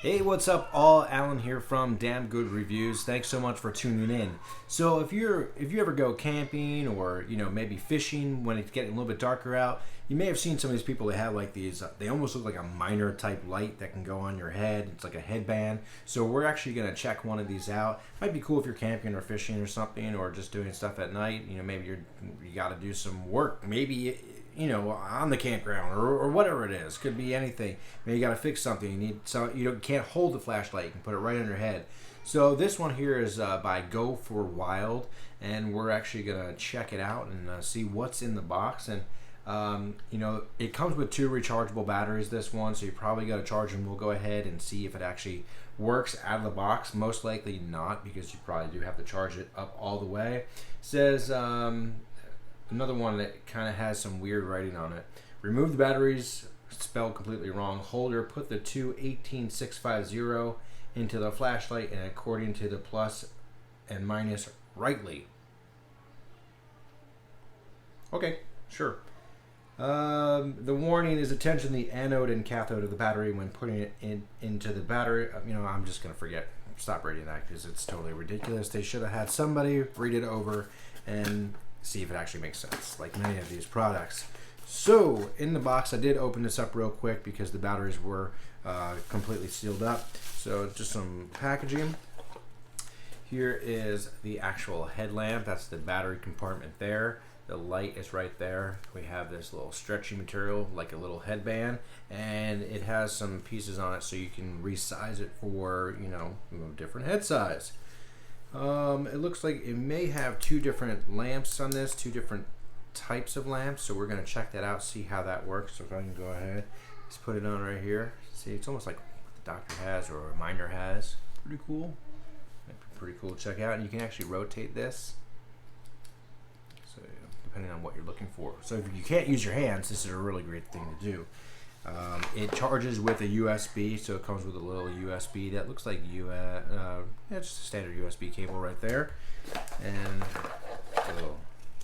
Hey, what's up all? Alan here from Damn Good Reviews. Thanks so much for tuning in. So if you ever go camping or maybe fishing when it's getting a little bit darker out, you may have seen some of these people that have like these, they almost look like a miner type light that can go on your head. It's like a headband. So we're actually going to check one of these out. Might be cool if you're camping or fishing or something, or just doing stuff at night. Maybe you got to do some work. Maybe on the campground or whatever it is. Could be anything. Maybe you got to fix something. You need can't hold the flashlight. You can put it right on your head. So this one here is by GOFORWILD, and we're actually gonna check it out and see what's in the box. And it comes with 2 rechargeable batteries. This one, so you probably got to charge them. We'll go ahead and see if it actually works out of the box. Most likely not, because you probably do have to charge it up all the way. It says. Another one that kind of has some weird writing on it. Remove the batteries, spelled completely wrong. Holder, put the 218650 into the flashlight and according to the plus and minus rightly. Okay, sure. The warning is attention the anode and cathode of the battery when putting it into the battery. I'm just going to stop reading that because it's totally ridiculous. They should have had somebody read it over and see if it actually makes sense, like many of these products. So in the box, I did open this up real quick because the batteries were completely sealed up. So just some packaging. Here is the actual headlamp. That's the battery compartment there. The light is right there. We have this little stretchy material like a little headband, and it has some pieces on it so you can resize it for different head size. It looks like it may have 2 different lamps on this, 2 different types of lamps. So we're going to check that out, see how that works. So if I can go ahead, just put it on right here. See, it's almost like what the doctor has or a miner has. Pretty cool. Might be pretty cool to check out. And you can actually rotate this. So depending on what you're looking for. So if you can't use your hands, this is a really great thing to do. It charges with a USB, so it comes with a little USB that looks like just a standard USB cable right there, and a little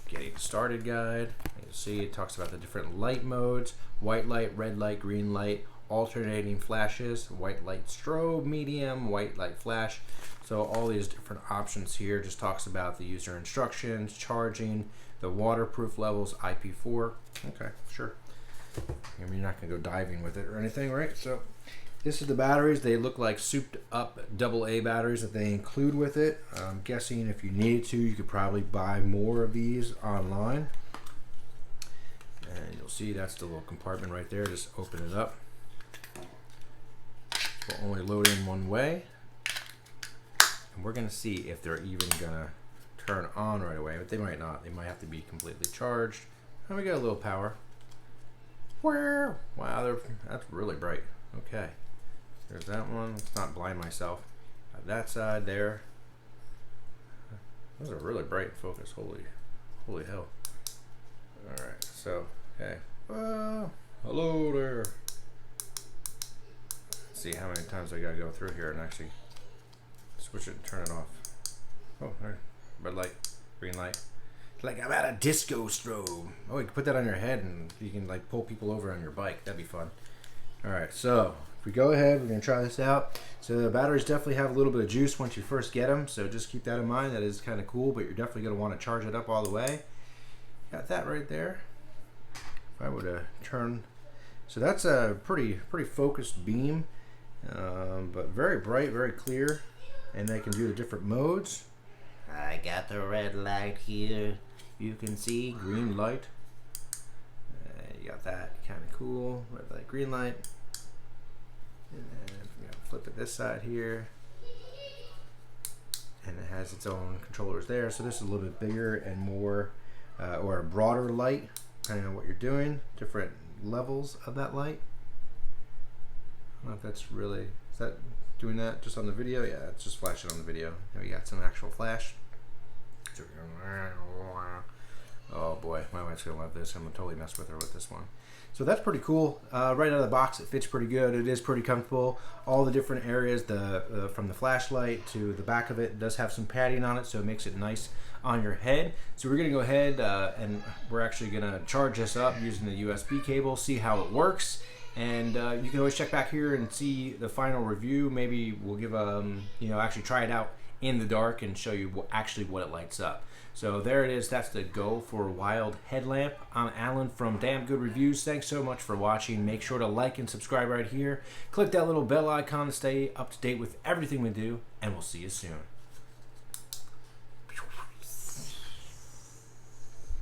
getting started guide. You'll see it talks about the different light modes: white light, red light, green light, alternating flashes, white light strobe, medium, white light flash. So all these different options here. Just talks about the user instructions, charging, the waterproof levels, IP4. Okay, sure. You're not going to go diving with it or anything, right? So this is the batteries. They look like souped up AA batteries that they include with it. I'm guessing if you needed to, you could probably buy more of these online. And you'll see that's the little compartment right there. Just open it up. We'll only load in one way. And we're going to see if they're even going to turn on right away. But they might not. They might have to be completely charged. And we got a little power. Wow, that's really bright. Okay, there's that one. Let's not blind myself. Got that side there. Those are really bright in focus. Holy hell. All right, so okay. Hello there. Let's see how many times I gotta go through here and actually switch it and turn it off. Oh, all right. Red light, green light. Like I'm at a disco strobe. Oh, you can put that on your head and you can like pull people over on your bike. That'd be fun. All right, so if we go ahead, we're gonna try this out. So the batteries definitely have a little bit of juice once you first get them. So just keep that in mind. That is kind of cool, but you're definitely gonna want to charge it up all the way. Got that right there. If I were to turn, so that's a pretty focused beam, but very bright, very clear, and they can do the different modes. I got the red light here. You can see green light. You got that, kind of cool. Red light, green light. And then we're gonna flip it this side here, and it has its own controllers there. So this is a little bit bigger and more, or a broader light, depending on what you're doing. Different levels of that light. I don't know if that's really, is that doing that just on the video? Yeah, it's just flashing on the video. And we got some actual flash. Oh boy, my wife's gonna love this. I'm gonna totally mess with her with this one. So that's pretty cool. Right out of the box, it fits pretty good. It is pretty comfortable. All the different areas, from the flashlight to the back of it, does have some padding on it, so it makes it nice on your head. So we're gonna go ahead and we're actually gonna charge this up using the USB cable, see how it works, And you can always check back here and see the final review. Maybe we'll give actually try it out in the dark and show you what it lights up. So there it is. That's the GOFORWILD Headlamp. I'm Alan from Damn Good Reviews. Thanks so much for watching. Make sure to like and subscribe right here. Click that little bell icon to stay up to date with everything we do, and we'll see you soon.